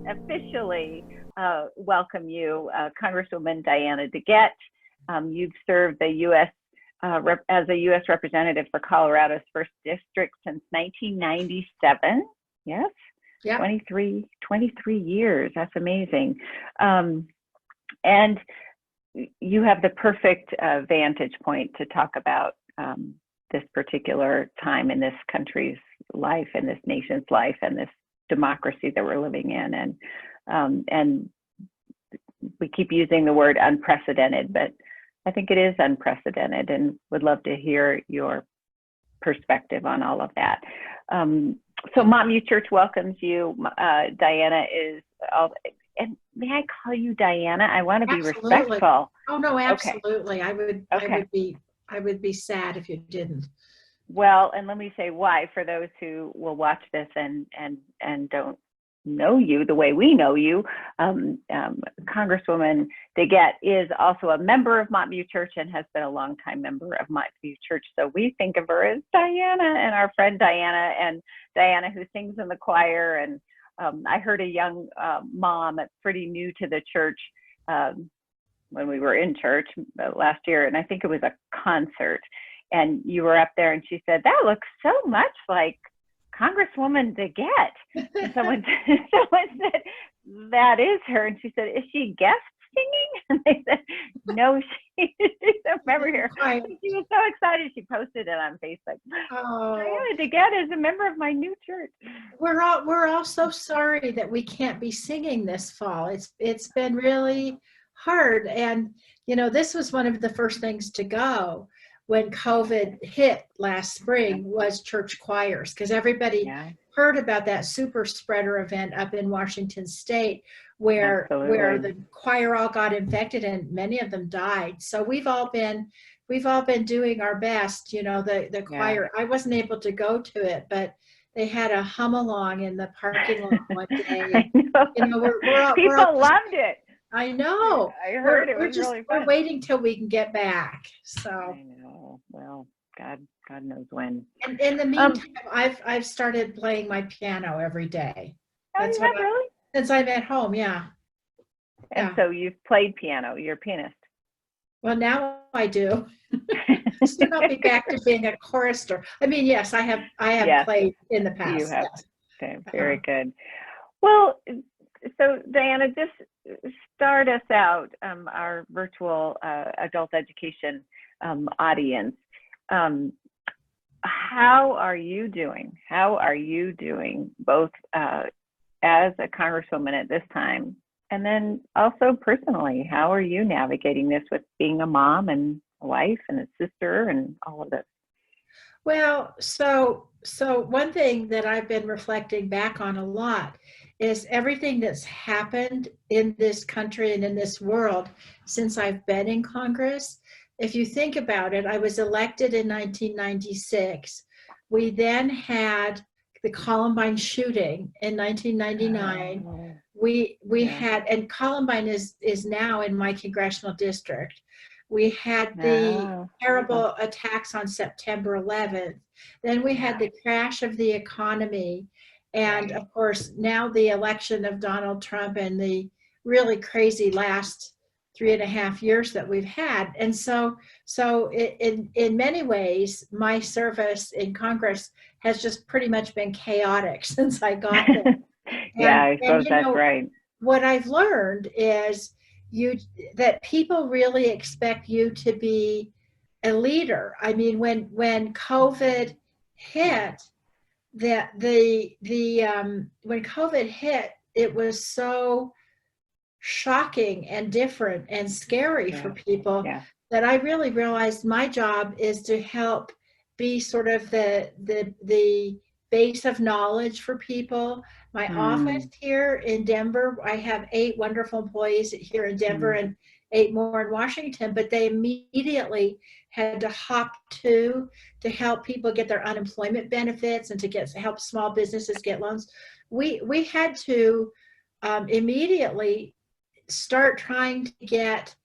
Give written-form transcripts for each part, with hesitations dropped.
officially welcome you, Congresswoman Diana DeGette. You've served the U.S. As a U.S. representative for Colorado's first district since 1997. Yes, Yeah. 23 years. That's amazing. And you have the perfect vantage point to talk about this particular time in this country's life, and this nation's life, and this democracy that we're living in. And we keep using the word unprecedented, but I think it is unprecedented, and would love to hear your perspective on all of that. So Montmute Church welcomes you. Diana is, and may I call you Diana? I want to be respectful. Oh no, absolutely. Okay. I would be sad if you didn't. Well, and let me say why, for those who will watch this and don't know you the way we know you. Congresswoman DeGette is also a member of Montmute Church and has been a longtime member of Montmute Church. So we think of her as Diana, and our friend Diana who sings in the choir. And I heard a young mom, pretty new to the church, when we were in church last year, and I think it was a concert, and you were up there, and she said, "That looks so much like Congresswoman DeGette." And someone said, "That is her." And she said, "Is she guest singing?" And they said, "No, she's a member here." She was so excited, she posted it on Facebook. Oh, Diana DeGette is a member of my new church. We're all so sorry that we can't be singing this fall. It's been really hard, and this was one of the first things to go when COVID hit last spring, was church choirs, because everybody heard about that super spreader event up in Washington State where the choir all got infected and many of them died. So we've all been doing our best. The choir, I wasn't able to go to it, but they had a hum along in the parking lot one day. People loved it. I know. I heard it was really fun. We're waiting till we can get back. So I know. Well, God knows when. And in the meantime, I've started playing my piano every day. That's what really? Since I'm at home, yeah. And so you've played piano. You're a pianist. Well, now I do. Soon I'll be back to being a chorister. I mean, yes, I have played in the past. You have. Yes. Okay, very good. Well, so Diana, just start us out, our virtual adult education audience. How are you doing? How are you doing, both as a Congresswoman at this time, and then also personally? How are you navigating this with being a mom and a wife and a sister and all of this? Well, so one thing that I've been reflecting back on a lot is everything that's happened in this country and in this world since I've been in Congress. If you think about it, I was elected in 1996. We then had the Columbine shooting in 1999. We had, and Columbine is now in my congressional district. We had the terrible attacks on September 11th. Then we had the crash of the economy. And of course, now the election of Donald Trump and the really crazy last 3.5 years that we've had. And so in many ways, my service in Congress has just pretty much been chaotic since I got there. I suppose that's right. What I've learned is that people really expect you to be a leader. I mean, when COVID hit, when COVID hit, it was so shocking and different and scary for people that I really realized my job is to help be sort of the base of knowledge for people. My office here in Denver, I have 8 wonderful employees here in Denver and 8 more in Washington, but they immediately had to hop to help people get their unemployment benefits and to help small businesses get loans. We had to immediately start trying to get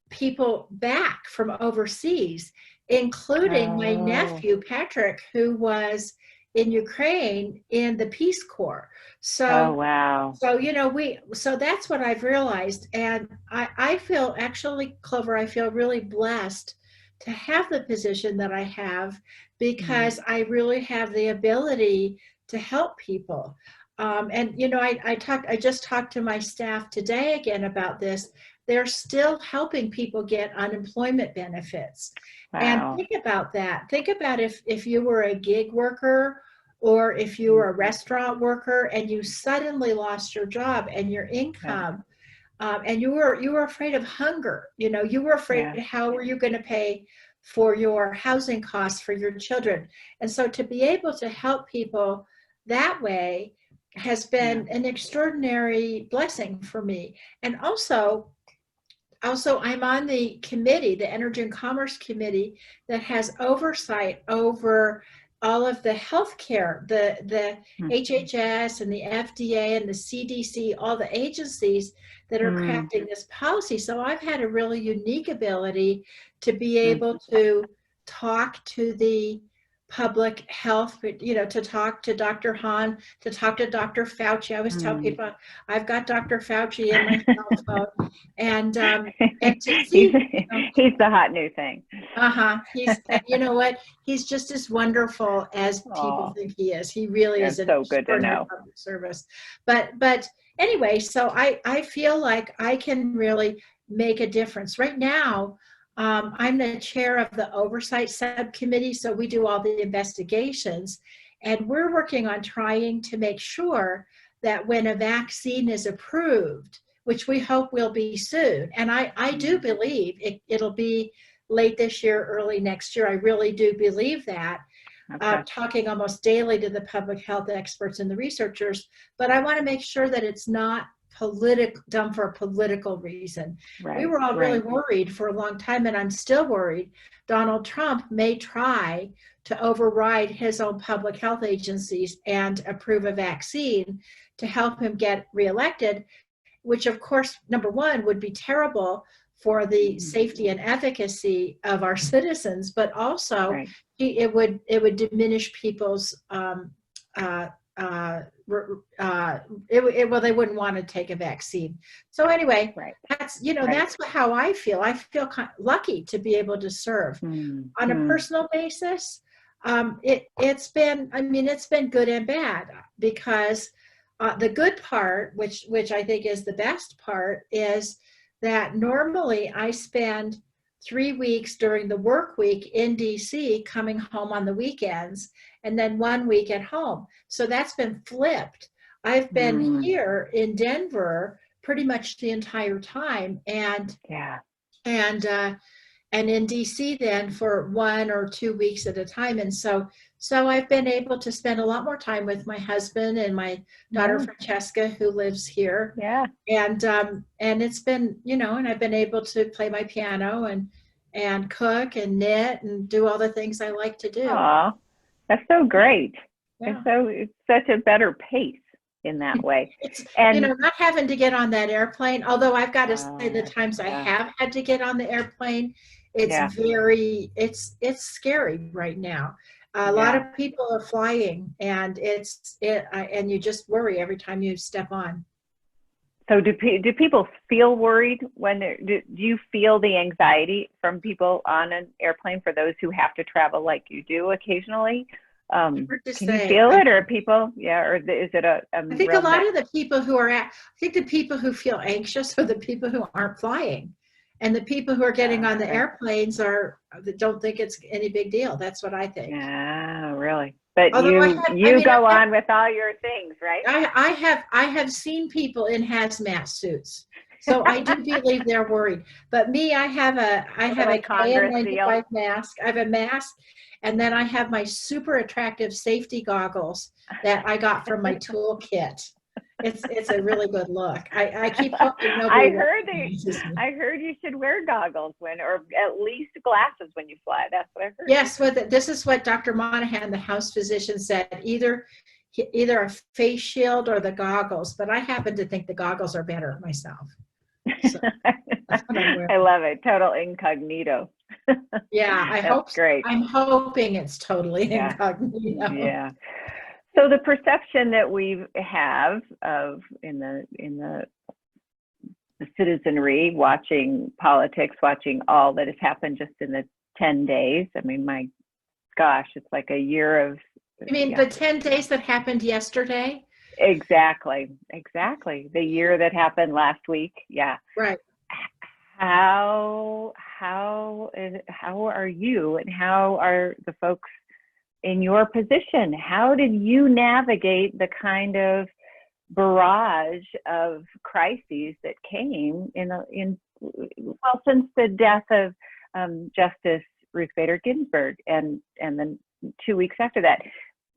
people back from overseas, including my nephew, Patrick, who was in Ukraine in the Peace Corps. Oh, So, wow. so that's what I've realized. And I feel actually, Clover, I feel really blessed to have the position that I have because I really have the ability to help people. I just talked to my staff today again about this. They're still helping people get unemployment benefits. And Wow. think about that. Think about if you were a gig worker or if you were a restaurant worker and you suddenly lost your job and your Yeah. income, and you were afraid of hunger. You were afraid, Yeah. how were you going to pay for your housing costs for your children? And so to be able to help people that way has Yeah. been an extraordinary blessing for me. And also I'm on the committee, the Energy and Commerce Committee, that has oversight over all of the healthcare, the HHS and the FDA and the CDC, all the agencies that are crafting this policy. So I've had a really unique ability to be able to talk to the public health, to talk to Dr. Hahn, to talk to Dr. Fauci. I always tell people I've got Dr. Fauci in my cell phone, and to he's, see, he's the hot new thing. and you know what? He's just as wonderful as people think he is. He really is an so good to extraordinary know. public service. But anyway, so I feel like I can really make a difference. Right now, I'm the chair of the oversight subcommittee, so we do all the investigations, and we're working on trying to make sure that when a vaccine is approved, which we hope will be soon, and I do believe it'll be late this year, early next year. I really do believe that. Talking almost daily to the public health experts and the researchers, but I want to make sure that it's not done for a political reason. We were all really worried for a long time, and I'm still worried. Donald Trump may try to override his own public health agencies and approve a vaccine to help him get reelected, which of course, number one, would be terrible for the safety and efficacy of our citizens, but also it would diminish people's they wouldn't want to take a vaccine. So anyway, that's how I feel. I feel lucky to be able to serve. On a personal basis, it's been good and bad, because the good part, which I think is the best part, is that normally I spend 3 weeks during the work week in DC, coming home on the weekends, and then 1 week at home. So that's been flipped. I've been here in Denver pretty much the entire time, and in DC then for 1 or 2 weeks at a time. And so I've been able to spend a lot more time with my husband and my daughter Francesca, who lives here. And it's been, and I've been able to play my piano and cook and knit and do all the things I like to do. Aw, that's so great. It's such a better pace in that way. And not having to get on that airplane, although I've got to say the times I have had to get on the airplane, it's scary right now. A lot of people are flying, and and you just worry every time you step on. So do people feel worried when do you feel the anxiety from people on an airplane, for those who have to travel like you do occasionally? Can you feel it, or people, or is it I think a lot of the people the people who feel anxious are the people who aren't flying. And the people who are getting on the airplanes don't think it's any big deal. That's what I think. Yeah, really. But although you go on with all your things, right? I have seen people in hazmat suits, so I do believe they're worried. But me, I have a KN95 mask. I have a mask, and then I have my super attractive safety goggles that I got from my toolkit. It's a really good look. I keep hoping nobody. I heard you should wear goggles or at least glasses when you fly. That's what I heard. Yes, this is what Dr. Monahan, the house physician, said. Either a face shield or the goggles, but I happen to think the goggles are better myself. So that's what I'm I wearing. love it. Total incognito. Yeah, That's great. I'm hoping it's totally Yeah. incognito. Yeah. So the perception that we have of in the citizenry watching politics, watching all that has happened just in the 10 days. I mean, my gosh, it's like a year of, I mean, yeah, the 10 days that happened yesterday? exactly. The year that happened last week. Yeah. Right. How are you and how are the folks in your position? How did you navigate the kind of barrage of crises that came well, since the death of Justice Ruth Bader Ginsburg and then 2 weeks after that?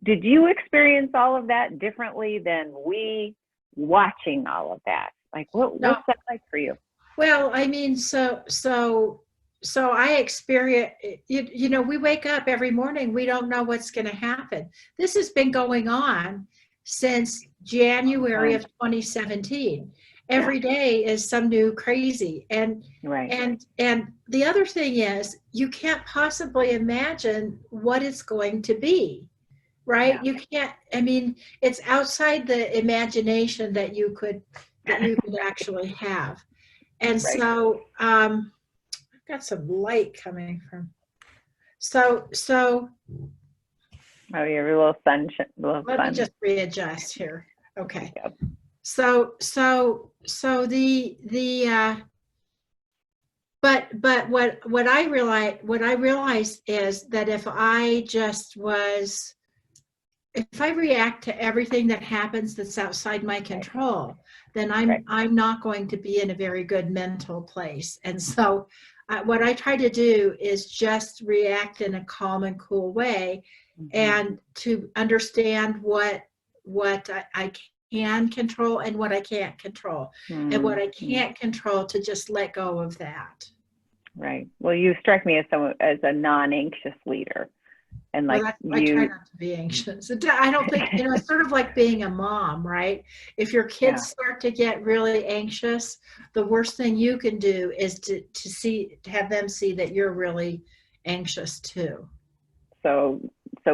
Did you experience all of that differently than we watching all of that? Like, No, what's that like for you? well, I mean, so I experience, you know, we wake up every morning, we don't know what's going to happen. This has been going on since January of 2017. Every day is some new crazy. Right. And the other thing is you can't possibly imagine what it's going to be, right? Yeah. You can't, I mean, it's outside the imagination that you could actually have. And Right. so I've got some light coming from. So Oh, you have a little sunshine, little let me sun. just readjust here. Okay. Yep. So but what I realized is that if I react to everything that happens that's outside my control, then I'm not going to be in a very good mental place. And so what I try to do is just react in a calm and cool way, and to understand what I can control and what I can't control. And what I can't control, to just let go of that. Right. Well, you strike me as a non-anxious leader. And like I try not to be anxious. I don't think, you know, it's sort of like being a mom, right? If your kids start to get really anxious, the worst thing you can do is to have them see that you're really anxious too. So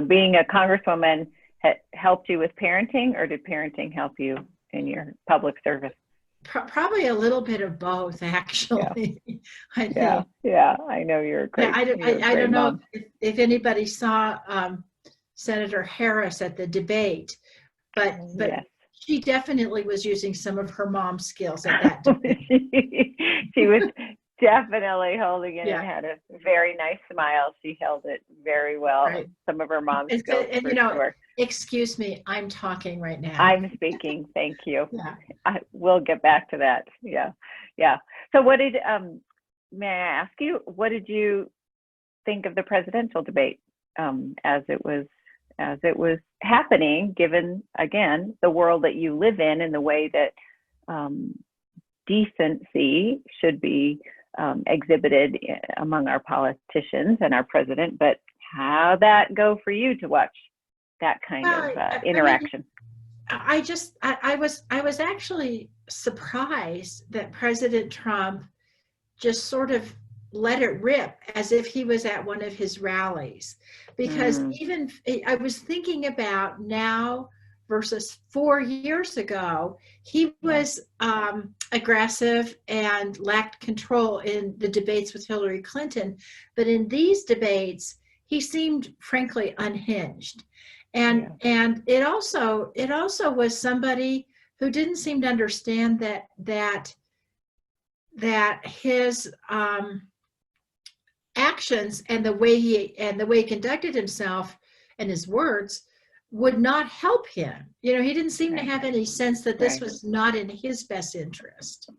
being a congresswoman helped you with parenting, or did parenting help you in your public service? Probably a little bit of both, actually. Yeah. I think. Yeah, I know you're a great. Yeah, I don't know if anybody saw Senator Harris at the debate, but yes. She definitely was using some of her mom skills at that debate. She was definitely holding it and had a very nice smile. She held it very well. Right. Some of her mom skills, and, for sure. Excuse me, I'm talking right now. I'm speaking. Thank you. We'll get back to that. Yeah. So what did, may I ask you, what did you think of the presidential debate as it was happening, given, again, the world that you live in and the way that decency should be exhibited among our politicians and our president, but how'd that go for you to watch that kind of interaction? I was actually surprised that President Trump just sort of let it rip as if he was at one of his rallies, because even I was thinking about now versus 4 years ago, he was aggressive and lacked control in the debates with Hillary Clinton. But in these debates, he seemed frankly unhinged. And it also was somebody who didn't seem to understand that his actions and the way he conducted himself and his words would not help him. You know, he didn't seem to have any sense that this was not in his best interest.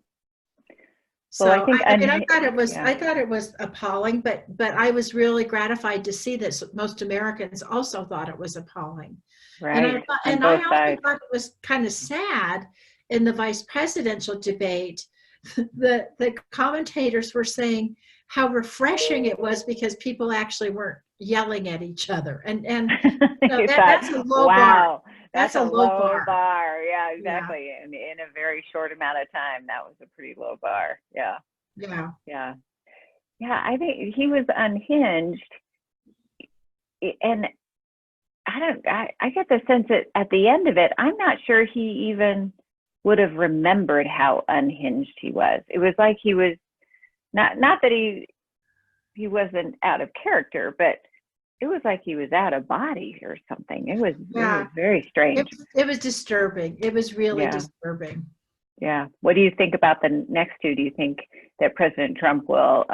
So well, I thought it was appalling, but I was really gratified to see that most Americans also thought it was appalling. Right. And I also thought it was kind of sad in the vice presidential debate. The commentators were saying how refreshing it was because people actually weren't yelling at each other. And so You that's a thought, low bar. wow, That's that's a a low low bar. bar. Yeah, Yeah, exactly. In a very short amount of time, that was a pretty low bar. Yeah, yeah. yeah, yeah. I think he was unhinged, and I get the sense that at the end of it, I'm not sure he even would have remembered how unhinged he was. It was like he was not that he wasn't out of character, but it was like he was out of body or something. It was Yeah, very strange. it was disturbing. It was really Yeah, disturbing. yeah. What do you think about the next two? Do you think that President Trump will,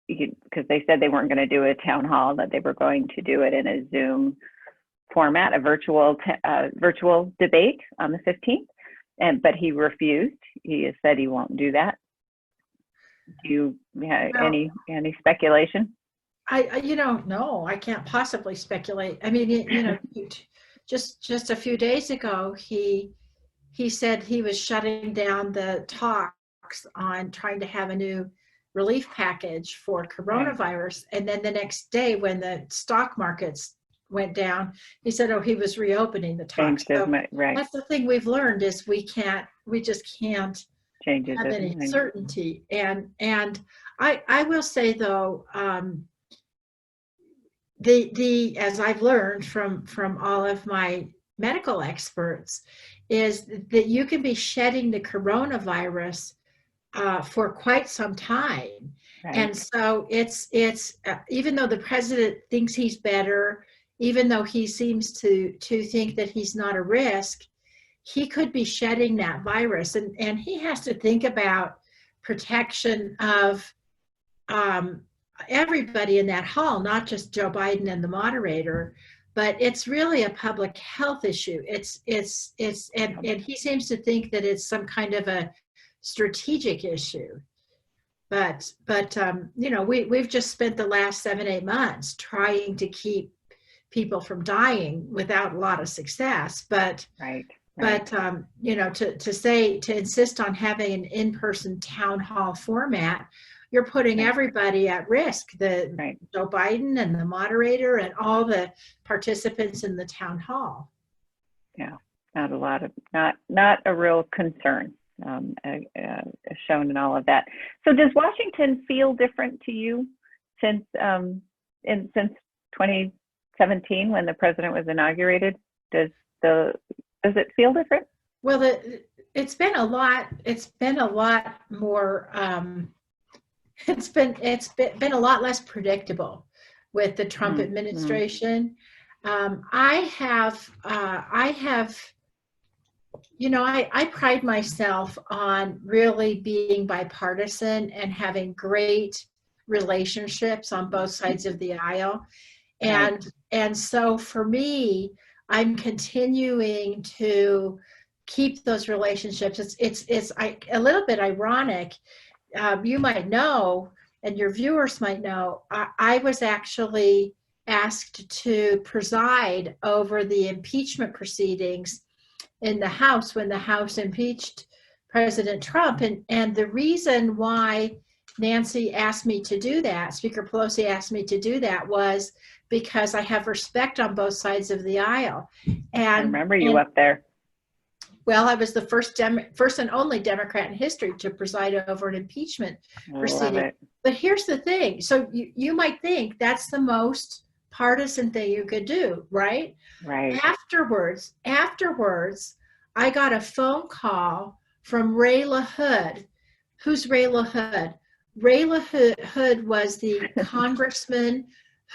because they said they weren't going to do a town hall, that they were going to do it in a Zoom format, a virtual debate on the 15th, but he refused. He has said he won't do that. Do you have Well, any speculation? no, I can't possibly speculate. I mean, just a few days ago, he said he was shutting down the talks on trying to have a new relief package for Right. coronavirus. And then the next day, when the stock markets went down, he said, oh, he was reopening the talks. Changed his So mind. Right. that's the thing we've learned is we just can't Changes have his any mind. certainty. And I will say though, the as I've learned from all of my medical experts is that you can be shedding the coronavirus for quite some time. Right. And so it's even though the president thinks he's better, even though he seems to think that he's not a risk, he could be shedding that virus, and he has to think about protection of um, everybody in that hall, not just Joe Biden and the moderator, but it's really a public health issue. And he seems to think that it's some kind of a strategic issue. But we've just spent the last 7-8 months trying to keep people from dying without a lot of success. But Right. Right. but to insist on having an in-person town hall format, you're putting Right. everybody at risk. The Right. Joe Biden and the moderator and all the participants in the town hall. Yeah. Not a lot of not a real concern shown in all of that. So does Washington feel different to you since since 2017 when the president was inaugurated? Does it feel different? Well, it's been a lot. It's been a lot more. It's been a lot less predictable with the Trump Mm-hmm. administration. I pride myself on really being bipartisan and having great relationships on both sides of the aisle. Right. And so for me, I'm continuing to keep those relationships. It's a little bit ironic. You might know, and your viewers might know, I was actually asked to preside over the impeachment proceedings in the House when the House impeached President Trump. And the reason why Nancy asked me to do that, Speaker Pelosi asked me to do that, was because I have respect on both sides of the aisle. I remember you up there. Well, I was the first and only Democrat in history to preside over an impeachment proceeding. But here's the thing. So you might think that's the most partisan thing you could do, right? Right. Afterwards, I got a phone call from Ray LaHood. Who's Ray LaHood? Ray LaHood was the congressman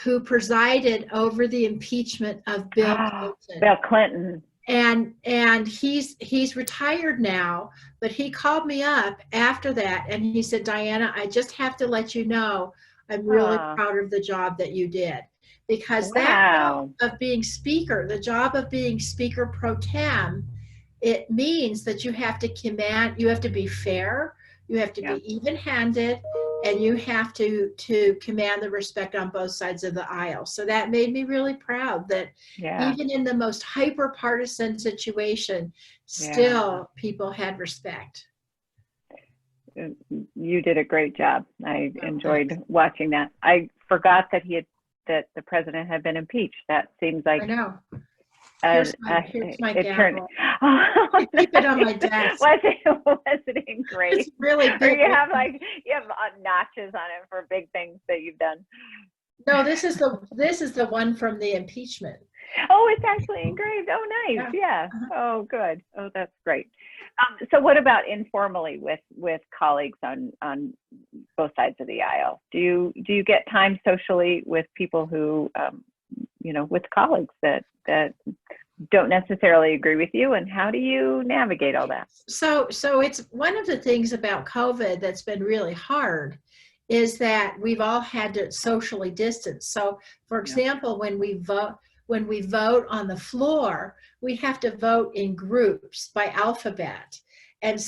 who presided over the impeachment of Bill Clinton. Bill Clinton. And he's retired now, but he called me up after that and he said, Diana, I just have to let you know I'm really proud of the job that you did. Because that job of being speaker, the job of being speaker pro tem, it means that you have to be fair, you have to be even-handed, and you have to command the respect on both sides of the aisle. So that made me really proud that even in the most hyper-partisan situation, still people had respect. you did a great job. I Oh, enjoyed thanks. watching that. I forgot that the president had been impeached. That seems like I know. a, Here's my it turned. gavel. Oh, I keep it on my nice. desk. Was it engraved? It's really Or big. you have notches on it for big things that you've done. No, this is the one from the impeachment. Oh, it's actually engraved. Oh, nice. Yeah. Yeah. Uh-huh. Oh, good. Oh, that's great. So what about informally with colleagues on both sides of the aisle? Do you get time socially with people who, with colleagues that don't necessarily agree with you, and how do you navigate all that? So it's one of the things about COVID that's been really hard is that we've all had to socially distance. So for example, when we vote on the floor, we have to vote in groups by alphabet. And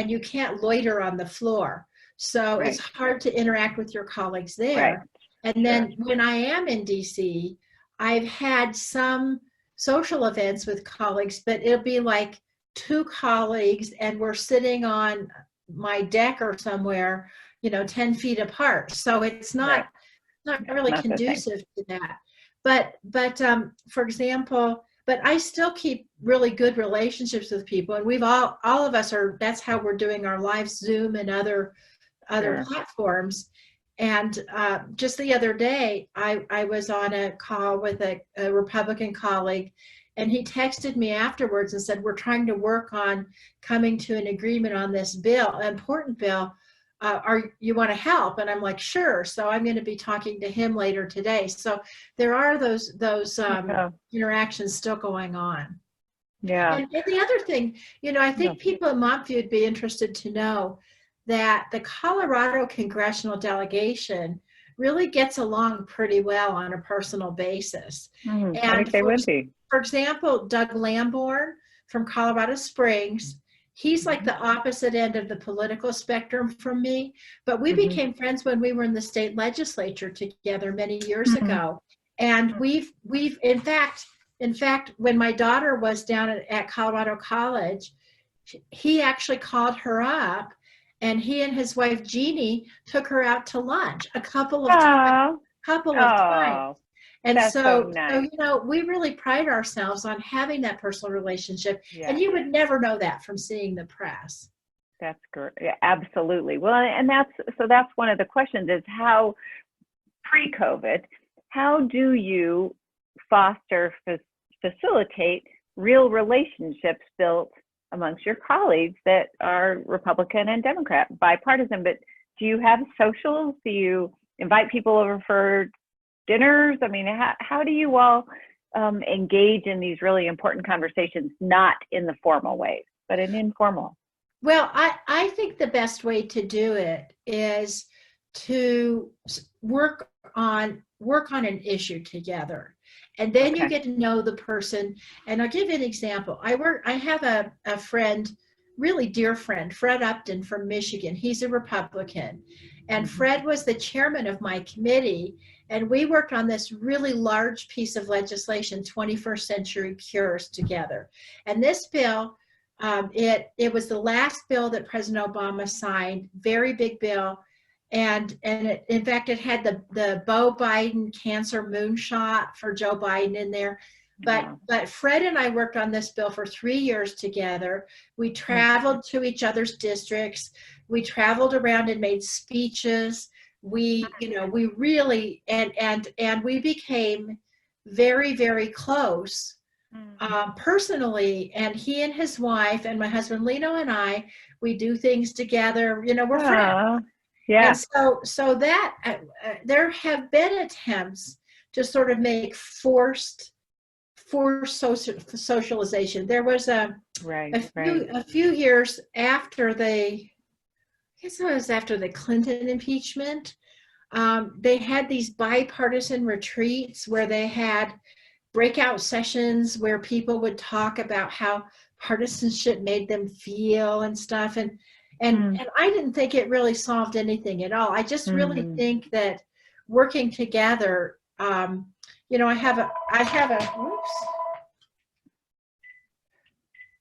you can't loiter on the floor. So Right. it's hard to interact with your colleagues there. Right. And then when I am in DC, I've had some social events with colleagues, but it'll be like 2 colleagues and we're sitting on my deck or somewhere, 10 feet apart. So it's not really Not the same. conducive to that. But for example, but I still keep really good relationships with people, and we've all of us are. That's how we're doing our live Zoom and other Sure. platforms. And just the other day, I was on a call with a Republican colleague, and he texted me afterwards and said, "We're trying to work on coming to an agreement on this bill, an important bill. You want to help?" And I'm like, "Sure." So I'm going to be talking to him later today. So there are those interactions still going on. Yeah. And the other thing, I think people in Montview would be interested to know that the Colorado congressional delegation really gets along pretty well on a personal basis. I And think they would be. for example, Doug Lamborn from Colorado Springs, he's like the opposite end of the political spectrum from me, but we became friends when we were in the state legislature together many years ago. And we've in fact, when my daughter was down at Colorado College, he actually called her up, and he and his wife Jeannie took her out to lunch a couple of times. And that's so nice. We really pride ourselves on having that personal relationship, Yeah. and you would never know that from seeing the press. That's great. Yeah, absolutely. Well, and that's one of the questions is how pre-COVID, how do you foster, facilitate real relationships built amongst your colleagues that are Republican and Democrat, bipartisan? But do you have socials? Do you invite people over for dinners? I mean, how do you all engage in these really important conversations, not in the formal ways, but in informal? Well, I think the best way to do it is to work on an issue together. And then you get to know the person. And I'll give you an example. I have a friend, really dear friend, Fred Upton from Michigan. He's a Republican. And Fred was the chairman of my committee. And we worked on this really large piece of legislation, 21st Century Cures, together. And this bill, it was the last bill that President Obama signed, very big bill. And in fact, it had the Beau Biden cancer moonshot for Joe Biden in there. But Fred and I worked on this bill for 3 years together. We traveled to each other's districts. We traveled around and made speeches. We really, and we became very, very close personally. And he and his wife and my husband Lino and I, we do things together. We're friends. Yeah. And so that there have been attempts to sort of make forced socialization. There was a few years after I guess it was after the Clinton impeachment, they had these bipartisan retreats where they had breakout sessions where people would talk about how partisanship made them feel and stuff. And I didn't think it really solved anything at all. I just really think that working together, I have a, oops.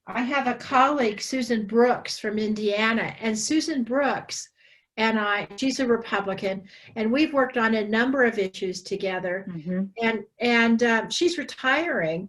I have a colleague, Susan Brooks from Indiana, and Susan Brooks and she's a Republican, and we've worked on a number of issues together. Hmm. And she's retiring,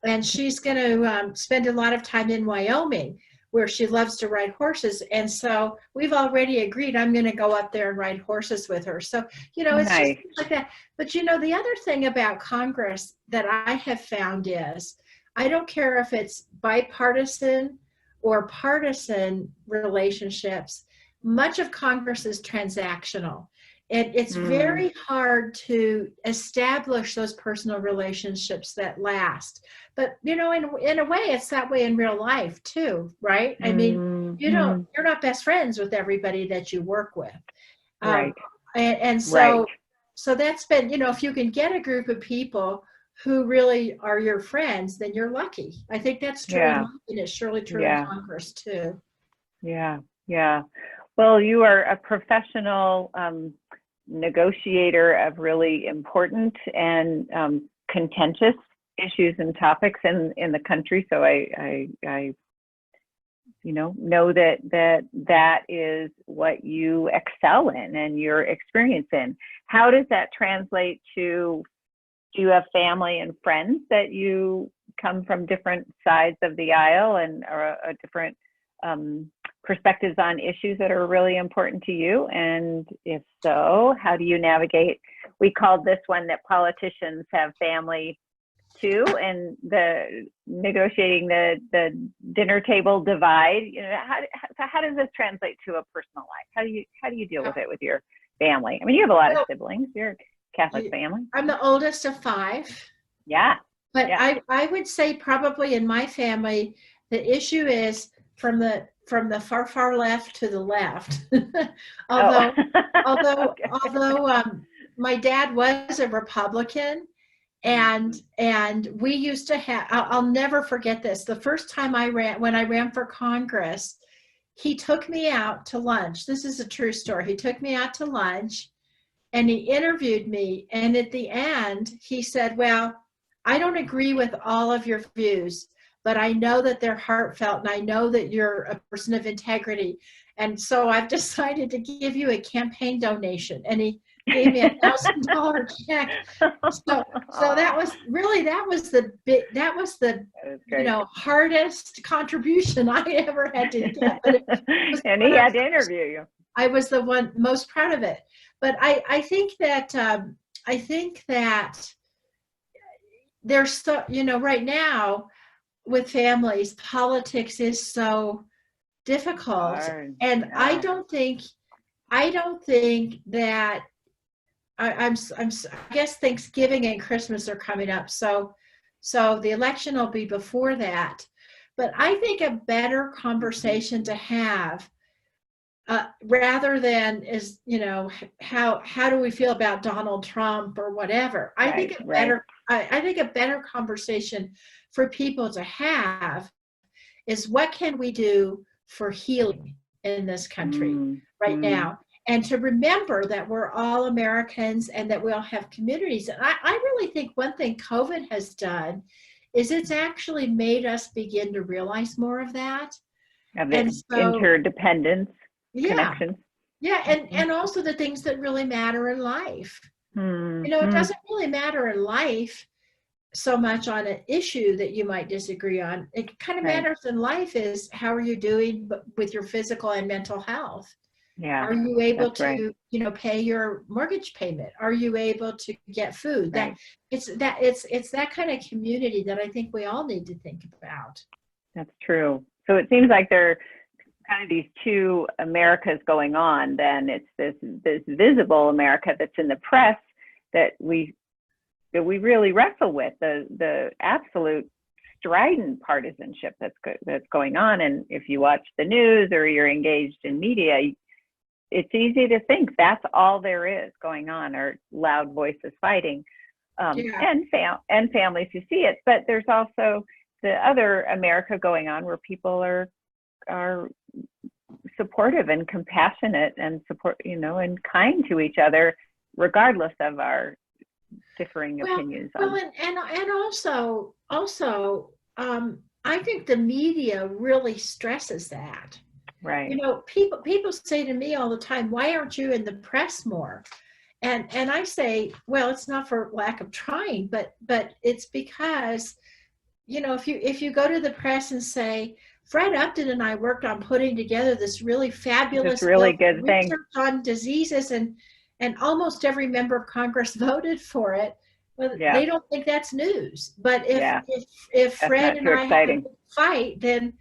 and she's going to spend a lot of time in Wyoming, where she loves to ride horses. And so we've already agreed I'm going to go up there and ride horses with her. So, it's just Nice. like that. But the other thing about Congress that I have found is I don't care if it's bipartisan or partisan relationships, much of Congress is transactional. It's Mm, very hard to establish those personal relationships that last. But in a way, it's that way in real life too, right? I mean, mm, you're not best friends with everybody that you work with. Um, right, and right. so that's been, if you can get a group of people who really are your friends, then you're lucky. I think that's true in Yeah, life, and it's surely true in yeah, Congress too. yeah, yeah. Well, you are a professional negotiator of really important and contentious issues and topics in the country. So I know that is what you excel in and your experience in. How does that translate to, do you have family and friends that you come from different sides of the aisle and are a different perspectives on issues that are really important to you? And if so, how do you navigate? We called this one that politicians have family too, and the negotiating the dinner table divide. How does this translate to a personal life? How do you deal with it with your family? I mean, you have a lot of Well, siblings. You're a Catholic you- family. I'm the oldest of five, Yeah, but yeah. I would say probably in my family, the issue is from the far left to the left. Oh, although although okay. although my dad was a Republican, and we used to have, I'll never forget this. The first time when I ran for Congress, he took me out to lunch. This is a true story. He took me out to lunch and he interviewed me. And at the end, he said, well, I don't agree with all of your views, but I know that they're heartfelt and I know that you're a person of integrity. And so I've decided to give you a campaign donation. And he gave me $1,000 check. So Aw, that was the that was great. hardest contribution I ever had to get. But it was And he one of had to interview you. I was the one most proud of it. But I think that there's so, right now with families, politics is so difficult. Hard. And Yeah. I don't think that I guess Thanksgiving and Christmas are coming up. So the election will be before that. But I think a better Mhm. conversation to have, rather than how do we feel about Donald Trump or whatever. Right, right. I think a better conversation for people to have is what can we do for healing in this country Mm, right mm, now, and to remember that we're all Americans and that we all have communities. And I really think one thing COVID has done is it's actually made us begin to realize more of that. of the And so, interdependence yeah, connections. yeah, and Mhm. and also the things that really matter in life. Mm, It mm, doesn't really matter in life so much on an issue that you might disagree on. It kind of right. matters in life is how are you doing with your physical and mental health? Yeah, Are you able that's right. to, pay your mortgage payment? Are you able to get food? Right. It's that kind of community that I think we all need to think about. That's true. So it seems like there are kind of these two Americas going on. Then it's this visible America that's in the press that we really wrestle with, the absolute strident partisanship that's going on. And if you watch the news or you're engaged in media, it's easy to think that's all there is going on, or loud voices fighting, Yeah. and families who see it. But there's also the other America going on, where people are supportive and compassionate and and kind to each other, regardless of our differing Well, opinions well, on. and also, I think the media really stresses that. Right. You know, people say to me all the time, why aren't you in the press more? And I say, well, it's not for lack of trying, but it's because, you know, if you go to the press and say, Fred Upton and I worked on putting together this really Just fabulous bill really for good thing. research on diseases, and almost every member of Congress voted for it. Well, Yeah. they don't think that's news. But Yeah. if That's Fred not and too I have a exciting. big fight, then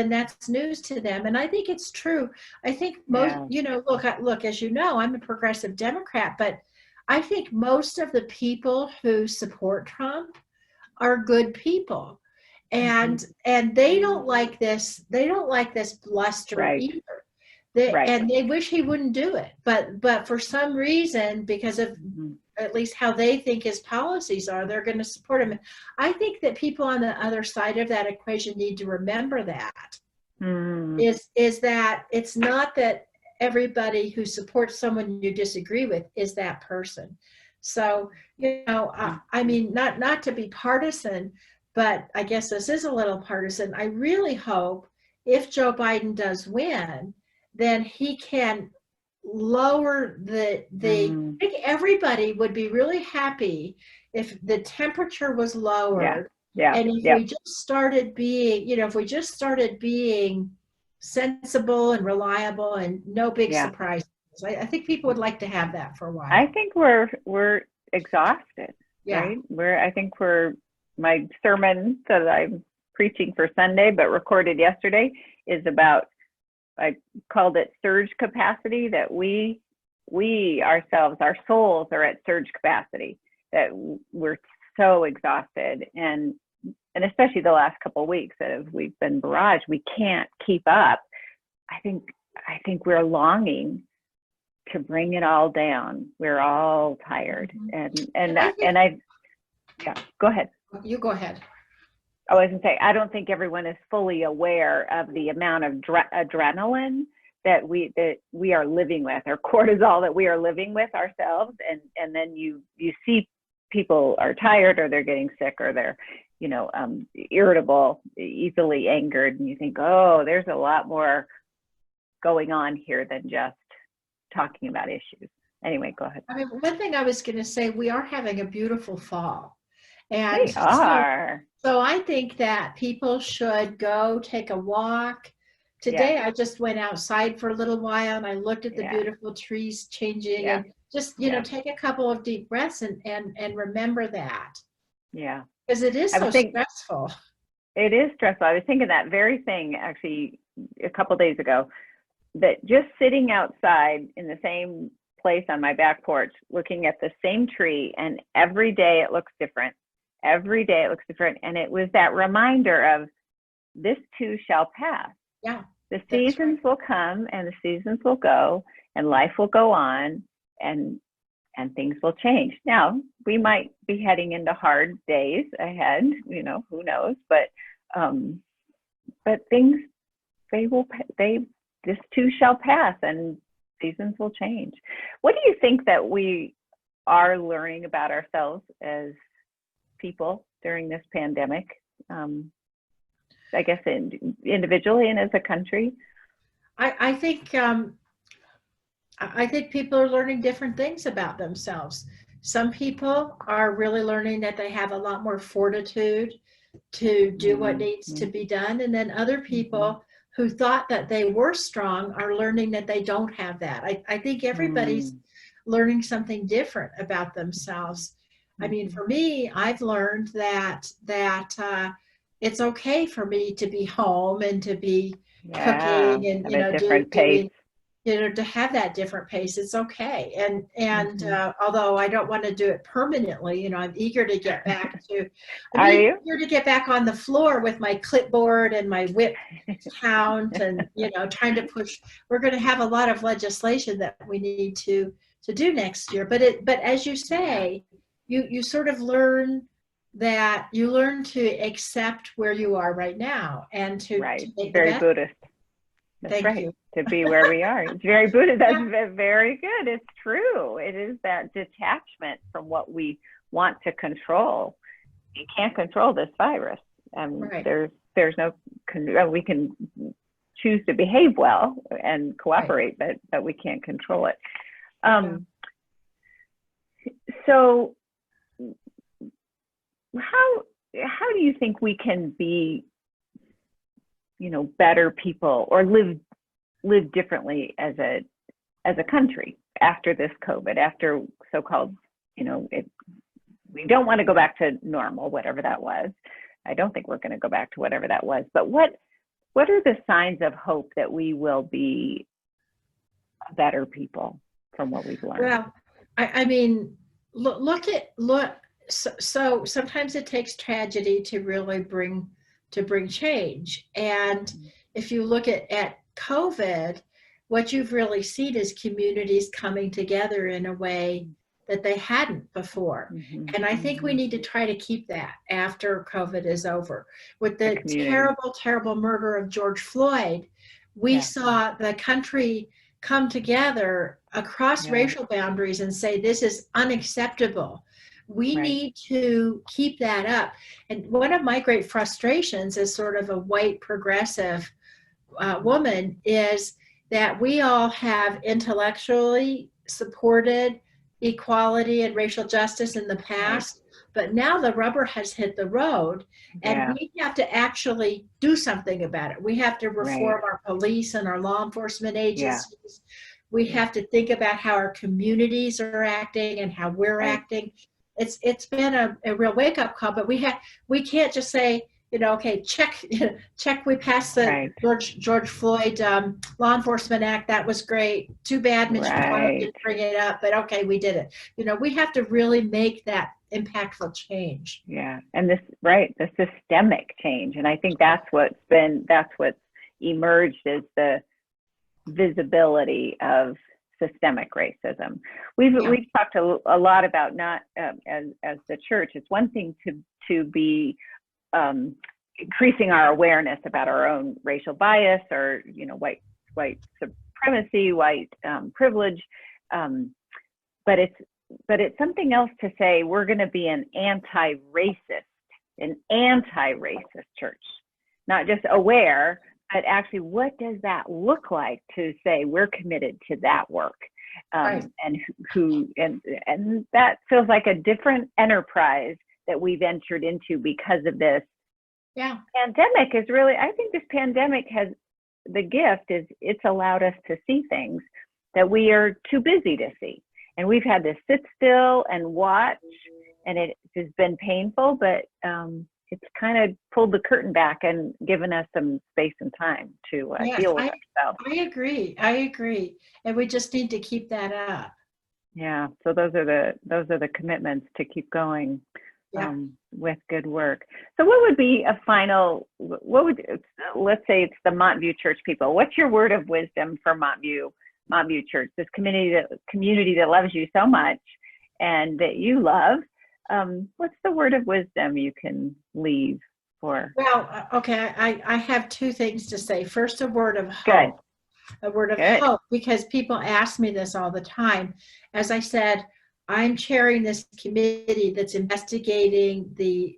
that's news to them. And I think it's true. I think most, Yeah. you know, look, as you know, I'm a progressive Democrat, but I think most of the people who support Trump are good people. Mhm. And they don't like this bluster Right. either. They, Right. and they wish he wouldn't do it. But for some reason, because of Mhm. at least how they think his policies are, they're going to support him. I think that people on the other side of that equation need to remember that Mm. is that it's not that everybody who supports someone you disagree with is that person. So, you know, I mean, not to be partisan, but I guess this is a little partisan. I really hope if Joe Biden does win, then he can lower Mm. I think everybody would be really happy if the temperature was Yeah. lowered, Yeah. and if Yep. we just started being, you know, if we just started being sensible and reliable and no big Yeah. surprises. I think people would like to have that for a I while. think we're exhausted, Yeah. right? I think we're my sermon that I'm preaching for Sunday but recorded yesterday is about, I called it surge capacity, that we ourselves, our souls are at surge capacity, that we're so exhausted, and especially the last couple of weeks that we've been barraged, we can't keep up. I think we're longing to bring it all down. We're all tired, Mhm. and I think I yeah. Go ahead. you go ahead. I was gonna say I don't think everyone is fully aware of the amount of adrenaline that we are living with, or cortisol that we are living with ourselves, and then you see people are tired, or they're getting sick, or they're irritable, easily angered, and you think, oh, there's a lot more going on here than just talking about issues. Anyway, go ahead. I mean, one thing I was going to say, we are having a beautiful fall. And We are. so I think that people should go take a walk. Yeah. Today, I just went outside for a little while and I looked at the Yeah. beautiful trees changing, Yeah. and just, Yeah. take a couple of deep breaths and remember that, Yeah. because it is I was so thinking stressful. it is stressful. I was thinking that very thing actually a couple of days ago, that just sitting outside in the same place on my back porch, looking at the same tree, and every day it looks different. Every day it looks different. And it was that reminder of, this too shall pass. Yeah, The that's right. seasons will come and the seasons will go, and life will go on, and things will change. Now, we might be heading into hard days ahead, who knows, but things, this too shall pass, and seasons will change. What do you think that we are learning about ourselves as people during this pandemic? I guess individually and as a country. I think I think people are learning different things about themselves. Some people are really learning that they have a lot more fortitude to do what needs to be done. And then other people who thought that they were strong are learning that they don't have that. I think everybody's learning something different about themselves. I mean, for me, I've learned that it's okay for me to be home and to be cooking and, have a different pace. doing, to have that different pace. It's okay. And although I don't want to do it permanently, I'm eager to get back to, Are you? eager to get back on the floor with my clipboard and my whip count and, trying to push. We're going to have a lot of legislation that we need to do next year. But as you say, you sort of learn to accept where you are right now and to make very the best. Buddhist. That's Thank right. you. To be where we are. It's very Buddhist. That's very good. It's true. It is that detachment from what we want to control. You can't control this virus. Right. There's there's no, we can choose to behave well and cooperate, but we can't control it. So how do you think we can be, better people or live differently as a country after this COVID, after so-called, we don't want to go back to normal, whatever that was. I don't think we're going to go back to whatever that was, but what are the signs of hope that we will be better people from what we've learned? Well, I mean, so sometimes it takes tragedy to really bring change. And if you look at COVID, what you've really seen is communities coming together in a way that they hadn't before. And I think we need to try to keep that after COVID is over. With the terrible, terrible murder of George Floyd, we saw the country come together across racial boundaries and say, this is unacceptable. We need to keep that up. And one of my great frustrations as sort of a white progressive woman is that we all have intellectually supported equality and racial justice in the past, but now the rubber has hit the road and we have to actually do something about it. We have to reform our police and our law enforcement agencies. We have to think about how our communities are acting and how we're acting. It's been a real wake-up call, but we can't just say, okay, check, we passed the George Floyd Law Enforcement Act. That was great. Too bad Mitch McConnell didn't bring it up, but okay, we did it. We have to really make that impactful change. Yeah, and the systemic change. And I think that's what's emerged as the visibility of systemic racism. We've talked a lot about not as the church. It's one thing to be increasing our awareness about our own racial bias or white supremacy, white privilege, but it's something else to say we're going to be an anti-racist church, not just aware, but actually what does that look like to say we're committed to that work, and that feels like a different enterprise that we've entered into because of this pandemic. Is really, I think this pandemic has the gift is it's allowed us to see things that we are too busy to see, and we've had to sit still and watch, and it has been painful, but it's kind of pulled the curtain back and given us some space and time to deal with ourselves. I agree, and we just need to keep that up. Yeah, so those are the commitments to keep going with good work. So what would be a final, let's say it's the Montview Church people, what's your word of wisdom for Montview Church, this community that loves you so much and that you love? What's the word of wisdom you can leave for? Well, okay, I have two things to say. First, a word of hope. Good. A word of hope, because people ask me this all the time. As I said, I'm chairing this committee that's investigating the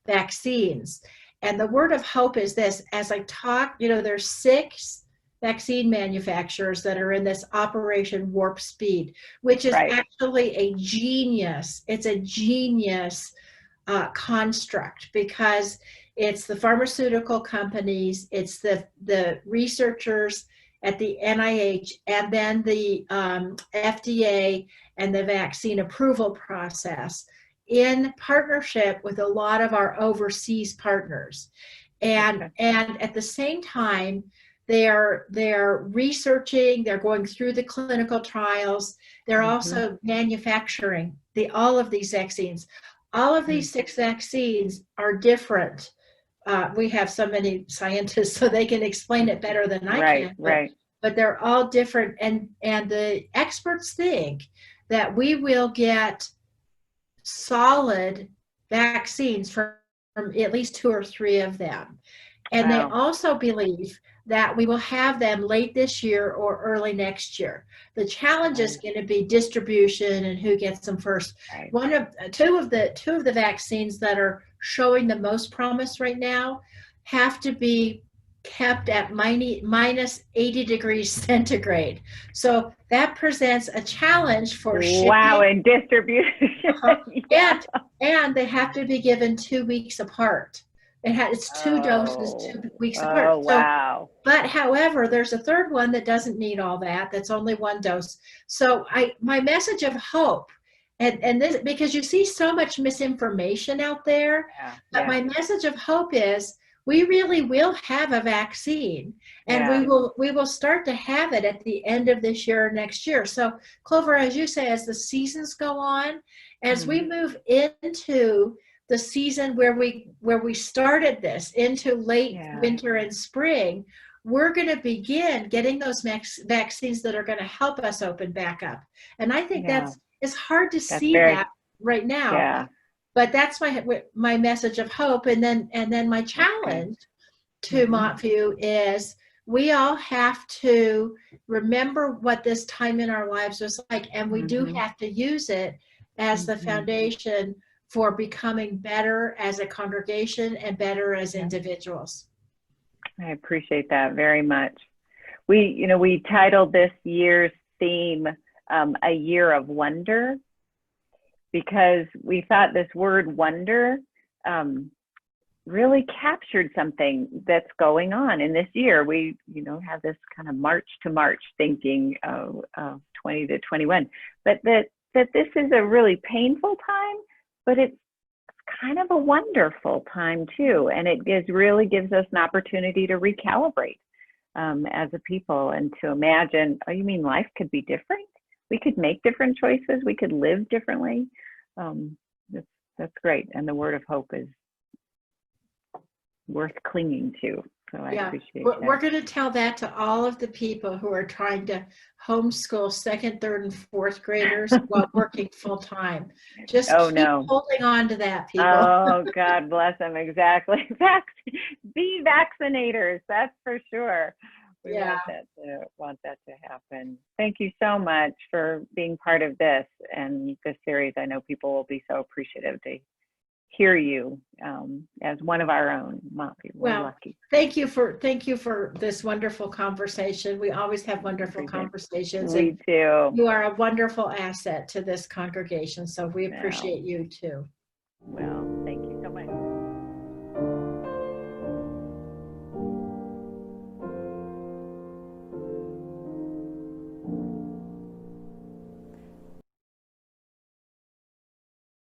vaccines. And the word of hope is this: as I talk, there's 6 vaccine manufacturers that are in this Operation Warp Speed, which is actually a genius. It's a genius construct, because it's the pharmaceutical companies, it's the researchers at the NIH, and then the FDA and the vaccine approval process in partnership with a lot of our overseas partners. And at the same time, they're researching, they're going through the clinical trials, they're also manufacturing all of these vaccines. All of these 6 vaccines are different. We have so many scientists, so they can explain it better than I can. But they're all different, and the experts think that we will get solid vaccines from at least 2 or 3 of them. And they also believe that we will have them late this year or early next year. The challenge is going to be distribution and who gets them first. Right. Two of the vaccines that are showing the most promise right now have to be kept at minus 80 degrees centigrade. So that presents a challenge for shipping. Wow, and distribution. Yeah. And they have to be given 2 weeks apart. It's 2 doses, 2 weeks apart. Oh, wow. But however, there's a third one that doesn't need all that. That's only 1 dose. So my message of hope, and this, because you see so much misinformation out there, but my message of hope is we really will have a vaccine, and we will start to have it at the end of this year or next year. So Clover, as you say, as the seasons go on, as we move into the season where we started this into late winter and spring, we're going to begin getting those vaccines that are going to help us open back up. And I think it's hard to see that right now. Yeah. But that's my message of hope. And then my challenge to Montview is we all have to remember what this time in our lives was like, and we do have to use it as the foundation for becoming better as a congregation and better as individuals. I appreciate that very much. We titled this year's theme A Year of Wonder, because we thought this word wonder really captured something that's going on in this year. We have this kind of March to March thinking of 20 to 21, but that this is a really painful time, but it's kind of a wonderful time too. And it really gives us an opportunity to recalibrate as a people, and to imagine, oh, you mean life could be different? We could make different choices. We could live differently. That's great. And the word of hope is worth clinging to. So I appreciate that. We're going to tell that to all of the people who are trying to homeschool 2nd, 3rd, and 4th graders while working full time. Just keep holding on to that, people. Oh, God bless them. Exactly. Be vaccinators. That's for sure. We want that to happen. Thank you so much for being part of this and this series. I know people will be so appreciative to hear you as one of our own. We're lucky. Thank you for this wonderful conversation. We always have wonderful conversations. We too. You are a wonderful asset to this congregation, so we appreciate you too. Well.